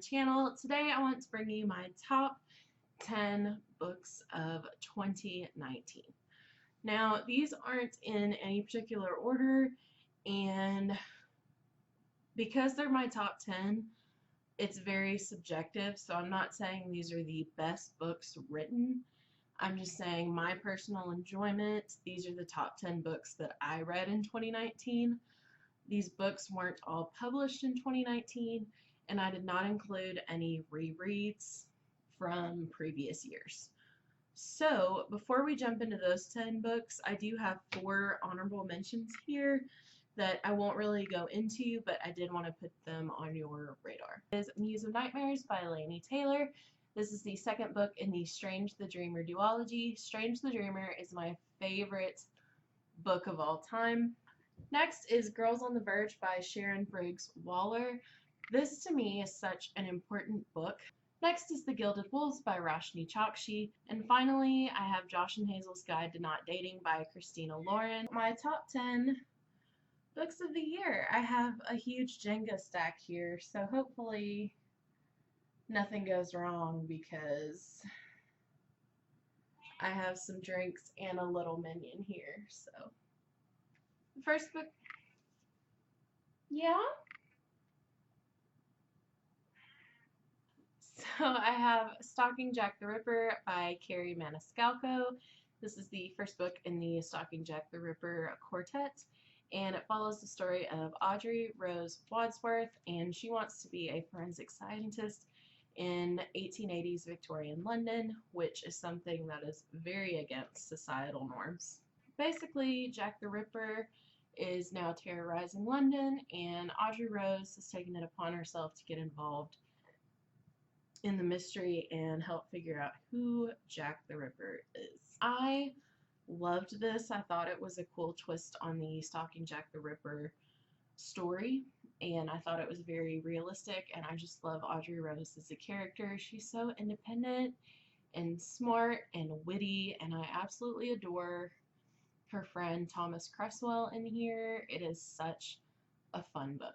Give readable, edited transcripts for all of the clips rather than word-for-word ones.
channel. Today I want to bring you my top 10 books of 2019. Now, these aren't in any particular order, and because they're my top 10, it's very subjective, so I'm not saying these are the best books written. I'm just saying my personal enjoyment. These are the top 10 books that I read in 2019. These books weren't all published in 2019, and I did not include any rereads from previous years. So before we jump into those 10 books, I do have 4 honorable mentions here that I won't really go into, but I did want to put them on your radar. It is Muse of Nightmares by Laini Taylor. This is the second book in the Strange the Dreamer duology. Strange the Dreamer is my favorite book of all time. Next is Girls on the Verge by Sharon Briggs Waller. This to me is such an important book. Next is The Gilded Wolves by Roshni Chokshi. And finally, I have Josh and Hazel's Guide to Not Dating by Christina Lauren. My top 10 books of the year. I have a huge Jenga stack here, so hopefully nothing goes wrong because I have some drinks and a little minion here. So the first book, yeah? So I have Stalking Jack the Ripper by Carrie Maniscalco. This is the first book in the Stalking Jack the Ripper quartet, and it follows the story of Audrey Rose Wadsworth, and she wants to be a forensic scientist in 1880s Victorian London, which is something that is very against societal norms. Basically, Jack the Ripper is now terrorizing London, and Audrey Rose has taken it upon herself to get involved in the mystery and help figure out who Jack the Ripper is. I loved this. I thought it was a cool twist on the Stalking Jack the Ripper story, and I thought it was very realistic, and I just love Audrey Rose as a character. She's so independent and smart and witty, and I absolutely adore her friend Thomas Cresswell in here. It is such a fun book.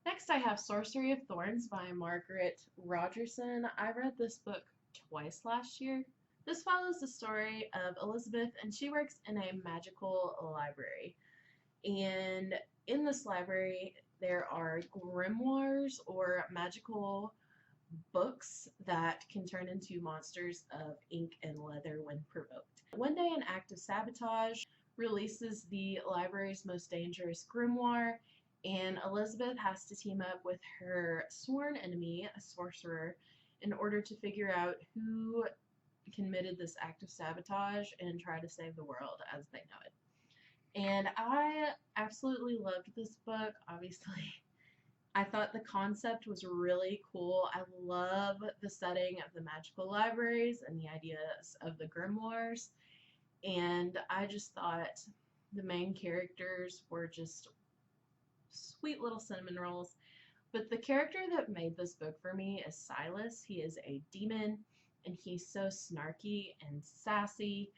Next I have Sorcery of Thorns by Margaret Rogerson. I read this book twice last year. This follows the story of Elizabeth, and she works in a magical library. And in this library there are grimoires or magical books that can turn into monsters of ink and leather when provoked. One day an act of sabotage releases the library's most dangerous grimoire, and Elizabeth has to team up with her sworn enemy, a sorcerer, in order to figure out who committed this act of sabotage and try to save the world as they know it. And I absolutely loved this book. Obviously, I thought the concept was really cool. I love the setting of the magical libraries and the ideas of the grimoires, and I just thought the main characters were just sweet little cinnamon rolls. But the character that made this book for me is Silas. He is a demon, and he's so snarky and sassy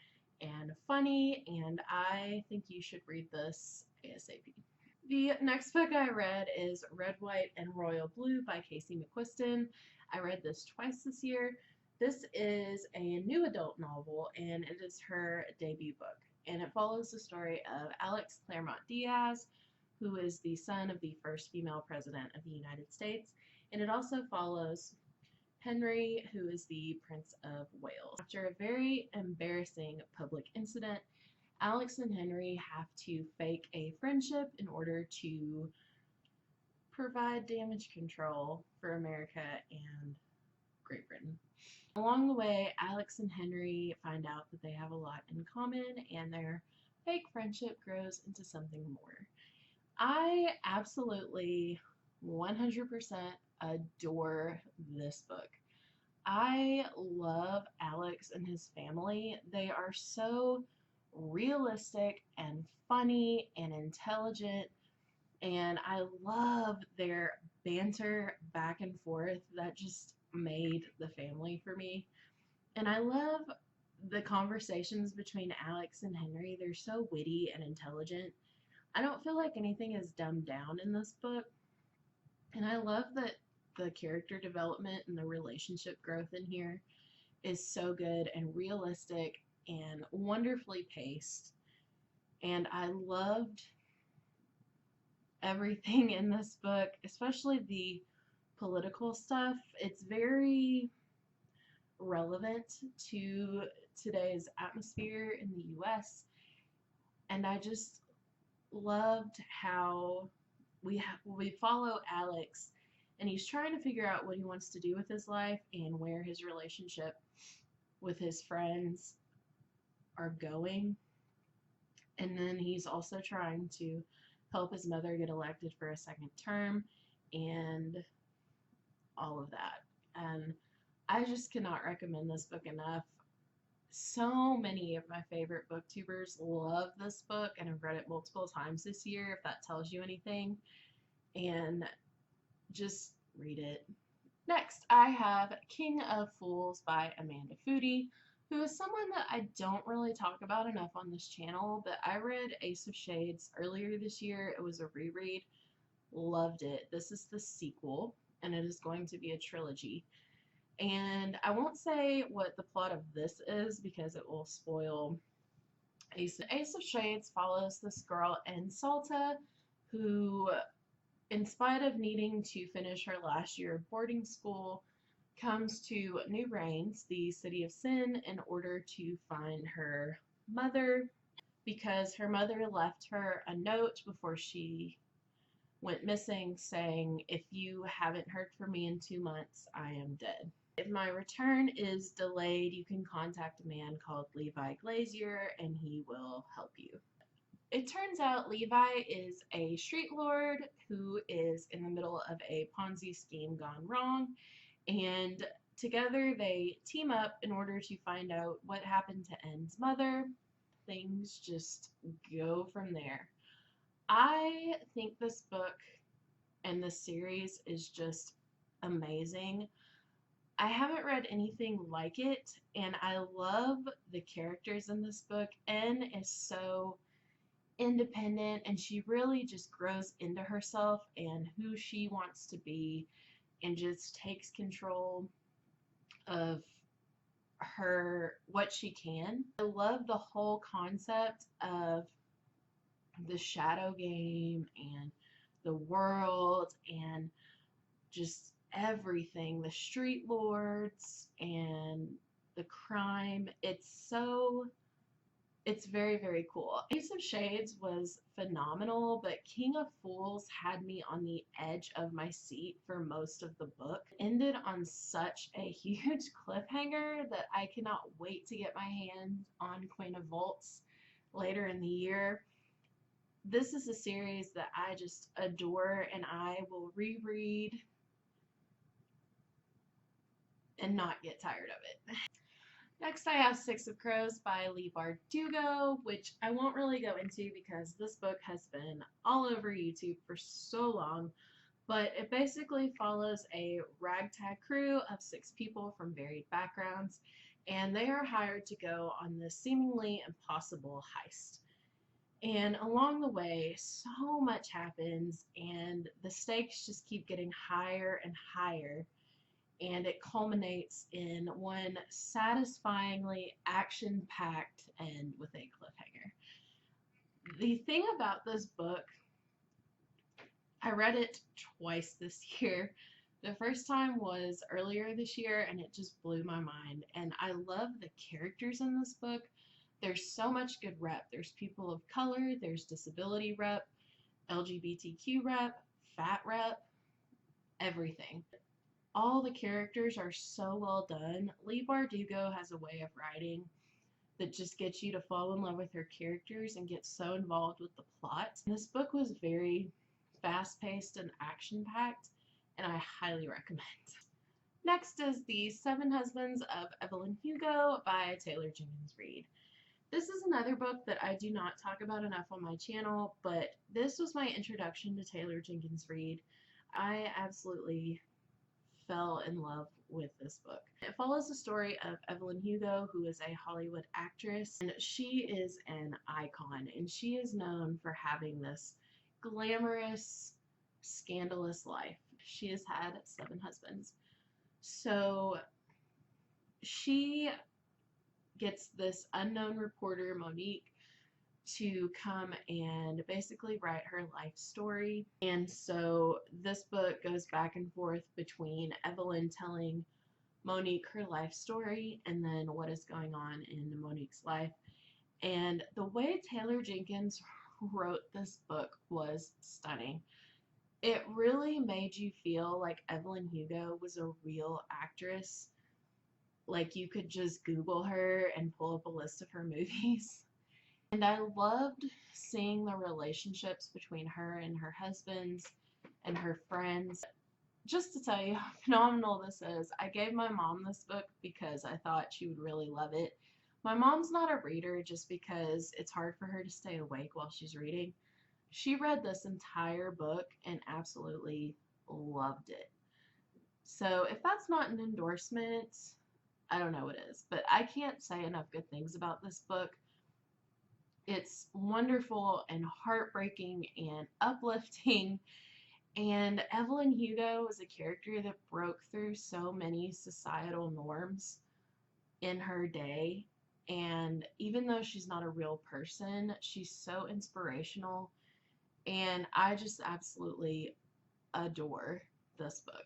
and funny, and I think you should read this ASAP. The next book I read is Red, White, and Royal Blue by Casey McQuiston. I read this twice this year. This is a new adult novel, and it is her debut book, and it follows the story of Alex Claremont Diaz, who is the son of the first female president of the United States, and it also follows Henry, who is the Prince of Wales. After a very embarrassing public incident, Alex and Henry have to fake a friendship in order to provide damage control for America and Great Britain. Along the way, Alex and Henry find out that they have a lot in common, and their fake friendship grows into something more. I absolutely 100% adore this book. I love Alex and his family. They are so realistic and funny and intelligent, and I love their banter back and forth. That just made the family for me. And I love the conversations between Alex and Henry. They're so witty and intelligent. I don't feel like anything is dumbed down in this book, and I love that the character development and the relationship growth in here is so good and realistic and wonderfully paced. And I loved everything in this book, especially the political stuff. It's very relevant to today's atmosphere in the US, and I just loved how we follow Alex, and he's trying to figure out what he wants to do with his life and where his relationship with his friends are going. And then he's also trying to help his mother get elected for a second term and all of that. And I just cannot recommend this book enough. So many of my favorite booktubers love this book and have read it multiple times this year, if that tells you anything. And just read it. Next, I have King of Fools by Amanda Foody, who is someone that I don't really talk about enough on this channel, but I read Ace of Shades earlier this year. It was a reread. Loved it. This is the sequel, and it is going to be a trilogy. And I won't say what the plot of this is because it will spoil Ace of Shades follows this girl in Salta who, in spite of needing to finish her last year of boarding school, comes to New Rains, the city of sin, in order to find her mother, because her mother left her a note before she went missing saying, "If you haven't heard from me in 2 months, I am dead. If my return is delayed, you can contact a man called Levi Glazier and he will help you." It turns out Levi is a street lord who is in the middle of a Ponzi scheme gone wrong, and together they team up in order to find out what happened to N's mother. Things just go from there. I think this book and this series is just amazing. I haven't read anything like it, and I love the characters in this book. N is so independent, and she really just grows into herself and who she wants to be, and just takes control of what she can. I love the whole concept of the shadow game and the world and just everything, the street lords and the crime. It's very, very cool. Ace of Shades was phenomenal, but King of Fools had me on the edge of my seat for most of the book. It ended on such a huge cliffhanger that I cannot wait to get my hands on Queen of Vaults later in the year. This is a series that I just adore, and I will reread and not get tired of it. Next, I have Six of Crows by Leigh Bardugo, which I won't really go into because this book has been all over YouTube for so long, but it basically follows a ragtag crew of 6 people from varied backgrounds, and they are hired to go on this seemingly impossible heist. And along the way, so much happens, and the stakes just keep getting higher and higher. And it culminates in one satisfyingly action-packed end with a cliffhanger. The thing about this book, I read it twice this year. The first time was earlier this year, and it just blew my mind. And I love the characters in this book. There's so much good rep. There's people of color, there's disability rep, LGBTQ rep, fat rep, everything. All the characters are so well done. Leigh Bardugo has a way of writing that just gets you to fall in love with her characters and get so involved with the plot. And this book was very fast-paced and action-packed, and I highly recommend. Next is The 7 Husbands of Evelyn Hugo by Taylor Jenkins Reid. This is another book that I do not talk about enough on my channel, but this was my introduction to Taylor Jenkins Reid. I absolutely fell in love with this book. It follows the story of Evelyn Hugo, who is a Hollywood actress, and she is an icon, and she is known for having this glamorous, scandalous life. she has had 7 husbands. So she gets this unknown reporter, Monique, to come and basically write her life story. And so this book goes back and forth between Evelyn telling Monique her life story and then what is going on in Monique's life. And the way Taylor Jenkins wrote this book was stunning. It really made you feel like Evelyn Hugo was a real actress. Like you could just Google her and pull up a list of her movies. And I loved seeing the relationships between her and her husbands and her friends. Just to tell you how phenomenal this is, I gave my mom this book because I thought she would really love it. My mom's not a reader just because it's hard for her to stay awake while she's reading. She read this entire book and absolutely loved it. So if that's not an endorsement, I don't know what is. But I can't say enough good things about this book. It's wonderful and heartbreaking and uplifting. And Evelyn Hugo is a character that broke through so many societal norms in her day. And even though she's not a real person, she's so inspirational. And I just absolutely adore this book.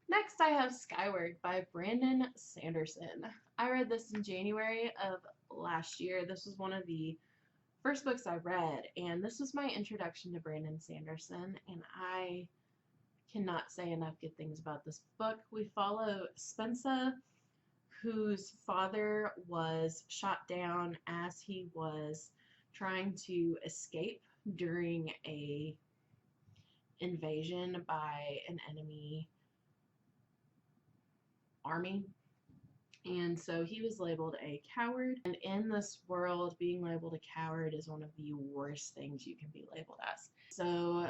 Next, I have Skyward by Brandon Sanderson. I read this in January of last year. This was one of the first books I read, and this was my introduction to Brandon Sanderson, and I cannot say enough good things about this book. We follow Spencer, whose father was shot down as he was trying to escape during a invasion by an enemy army. And so he was labeled a coward. And in this world, being labeled a coward is one of the worst things you can be labeled as. So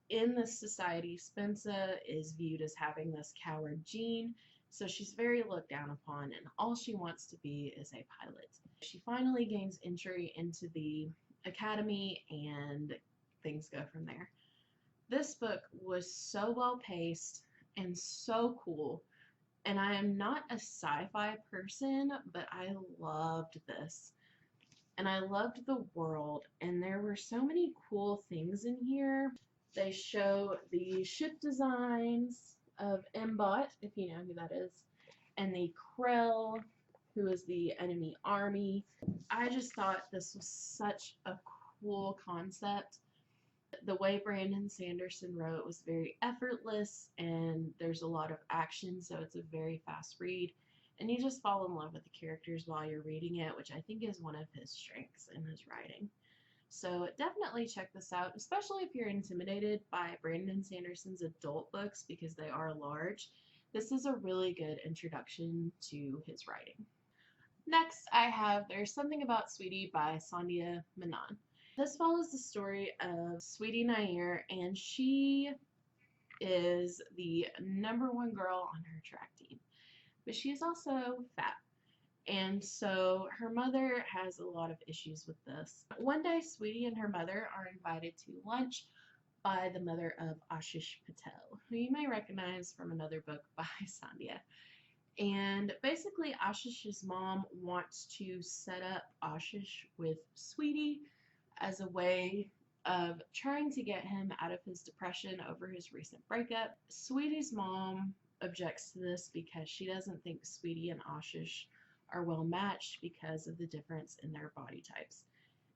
in this society, Spencer is viewed as having this coward gene. So she's very looked down upon, and all she wants to be is a pilot. She finally gains entry into the academy, and things go from there. This book was so well paced and so cool. And I am not a sci-fi person, but I loved this. And I loved the world, and there were so many cool things in here. They show the ship designs of Mbot, if you know who that is, and the Krell, who is the enemy army. I just thought this was such a cool concept. The way Brandon Sanderson wrote was very effortless, and there's a lot of action, so it's a very fast read. And you just fall in love with the characters while you're reading it, which I think is one of his strengths in his writing. So definitely check this out, especially if you're intimidated by Brandon Sanderson's adult books because they are large. This is a really good introduction to his writing. Next, I have There's Something About Sweetie by Sandhya Menon. This follows the story of Sweetie Nair, and she is the #1 girl on her track team. But she is also fat. And so her mother has a lot of issues with this. One day, Sweetie and her mother are invited to lunch by the mother of Ashish Patel, who you may recognize from another book by Sandhya. And basically, Ashish's mom wants to set up Ashish with Sweetie as a way of trying to get him out of his depression over his recent breakup. Sweetie's mom objects to this because she doesn't think Sweetie and Ashish are well matched because of the difference in their body types.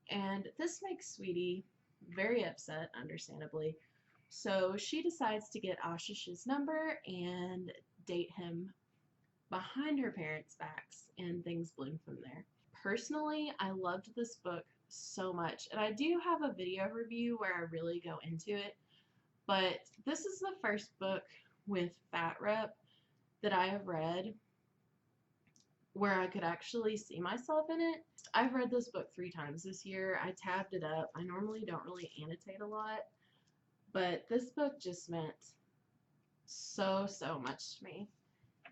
And this makes Sweetie very upset, understandably. So she decides to get Ashish's number and date him behind her parents' backs, and things bloom from there. Personally, I loved this book so much, and I do have a video review where I really go into it, but this is the first book with fat rep that I have read where I could actually see myself in it. I've read this book 3 times this year. I tabbed it up. I normally don't really annotate a lot, but this book just meant so much to me,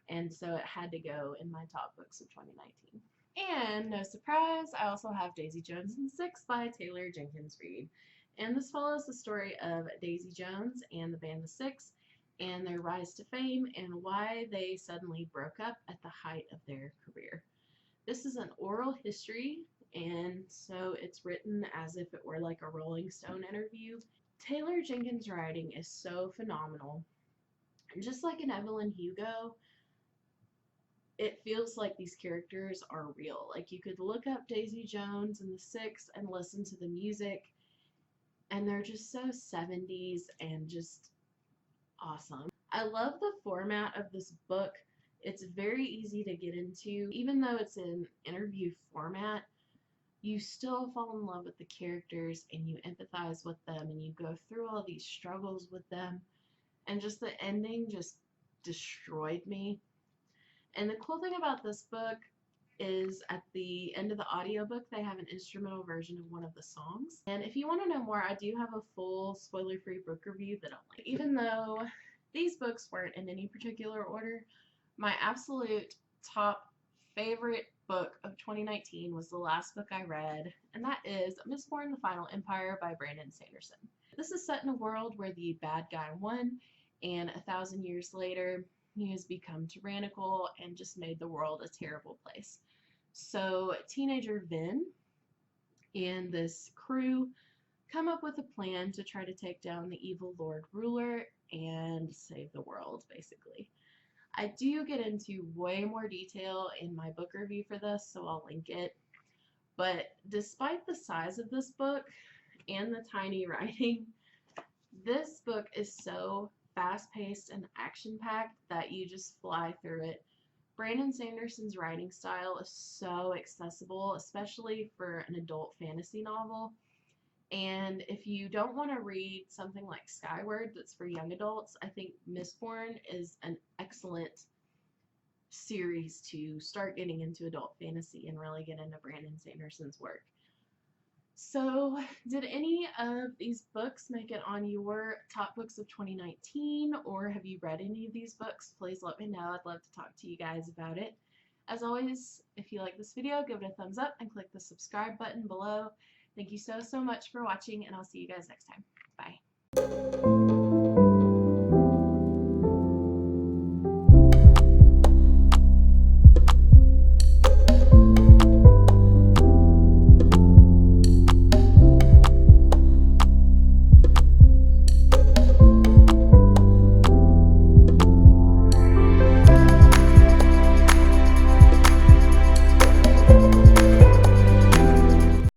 and so it had to go in my top books of 2019. And no surprise, I also have Daisy Jones and 6 by Taylor Jenkins Reid. And this follows the story of Daisy Jones and the Band of Six and their rise to fame and why they suddenly broke up at the height of their career. This is an oral history, and so it's written as if it were like a Rolling Stone interview. Taylor Jenkins' writing is so phenomenal. And just like in Evelyn Hugo, it feels like these characters are real. Like you could look up Daisy Jones and the Six and listen to the music, and they're just so 70s and just awesome. I love the format of this book. It's very easy to get into. Even though it's an interview format, you still fall in love with the characters and you empathize with them and you go through all these struggles with them. And just the ending just destroyed me. And the cool thing about this book is at the end of the audiobook they have an instrumental version of one of the songs. And if you want to know more, I do have a full spoiler-free book review that I'll link. Even though these books weren't in any particular order, my absolute top favorite book of 2019 was the last book I read, and that is Mistborn: The Final Empire by Brandon Sanderson. This is set in a world where the bad guy won, and 1,000 years later he has become tyrannical and just made the world a terrible place. So teenager Vin and this crew come up with a plan to try to take down the evil Lord Ruler and save the world, basically. I do get into way more detail in my book review for this, so I'll link it. But despite the size of this book and the tiny writing, this book is so fast-paced and action-packed that you just fly through it. Brandon Sanderson's writing style is so accessible, especially for an adult fantasy novel. And if you don't want to read something like Skyward that's for young adults, I think Mistborn is an excellent series to start getting into adult fantasy and really get into Brandon Sanderson's work. So, did any of these books make it on your top books of 2019, or have you read any of these books? Please let me know. I'd love to talk to you guys about it. As always, if you like this video, give it a thumbs up and click the subscribe button below. Thank you so much for watching, and I'll see you guys next time. Bye.